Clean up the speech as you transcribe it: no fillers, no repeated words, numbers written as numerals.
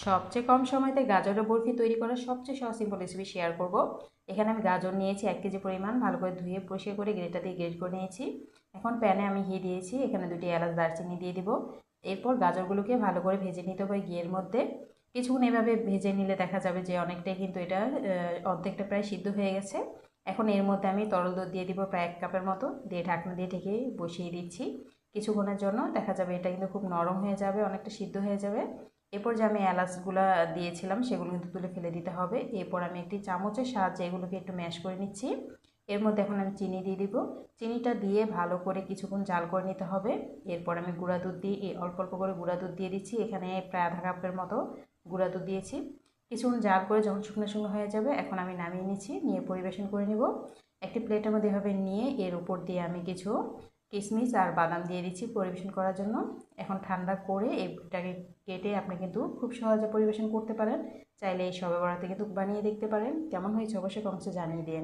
সবচেয়ে কম সময়তে গাজরের বরফি তৈরি করার সবচেয়ে সহজ সিম্পল রেসিপি শেয়ার করব। এখানে আমি গাজর নিয়েছি 1 কেজি পরিমাণ, ভালো করে ধুয়ে পরিষ্কার করে গ্রেটার দিয়ে গ্রেট করে নিয়েছি। এখন প্যানে আমি ঘি দিয়েছি, এখানে 2টি এলাচ দারচিনি দিয়ে দিব। এরপর গাজরগুলোকে ভালো করে ভেজে নিতে হবে ঘিয়ের মধ্যে। কিছুক্ষণ এভাবে ভেজে নিলে দেখা যাবে যে অনেকটাই কিন্তু এটা অর্ধেকটা প্রায় সিদ্ধ হয়ে গেছে। এখন এর মধ্যে আমি তরল দুধ দিয়ে দিব প্রায় 1 কাপের মতো, দিয়ে ঢাকনা দিয়ে ঢেকে বসিয়ে দিচ্ছি কিছুক্ষণের জন্য। দেখা যাবে এটা কিন্তু খুব নরম হয়ে যাবে, অনেকটা সিদ্ধ হয়ে যাবে। এরপর যে আমি এলাচগুলো দিয়েছিলাম সেগুলো কিন্তু তুলে ফেলে দিতে হবে। এরপর আমি একটি চামচের সাহায্যে এগুলোকে একটু ম্যাশ করে নিচ্ছি। এর মধ্যে এখন আমি চিনি দিয়ে দিব। চিনিটা দিয়ে ভালো করে কিছুক্ষণ জাল করে নিতে হবে। এরপর আমি গুঁড়া দুধ দিয়ে অল্প অল্প করে গুঁড়া দুধ দিয়ে দিচ্ছি। এখানে প্রায় আধা কাপের মতো গুঁড়া দুধ দিয়েছি। কিছুক্ষণ জাল করে যখন শুকনো শুকনো হয়ে যাবে, এখন আমি নামিয়ে নিচ্ছি, নিয়ে পরিবেশন করে নিব। একটি প্লেটের মধ্যে এভাবে নিয়ে এর উপর দিয়ে আমি কিছু কিশমিশ আর বাদাম দিয়ে দিচ্ছি পরিবেশন করার জন্য। এখন ঠান্ডা করে এটাকে কেটে আপনি কিন্তু খুব সহজে পরিবেশন করতে পারেন। চাইলে এই শবে বরাতে কিন্তু বানিয়ে দেখতে পারেন। কেমন হয়েছে অবশ্যই কমেন্টসে জানিয়ে দিন।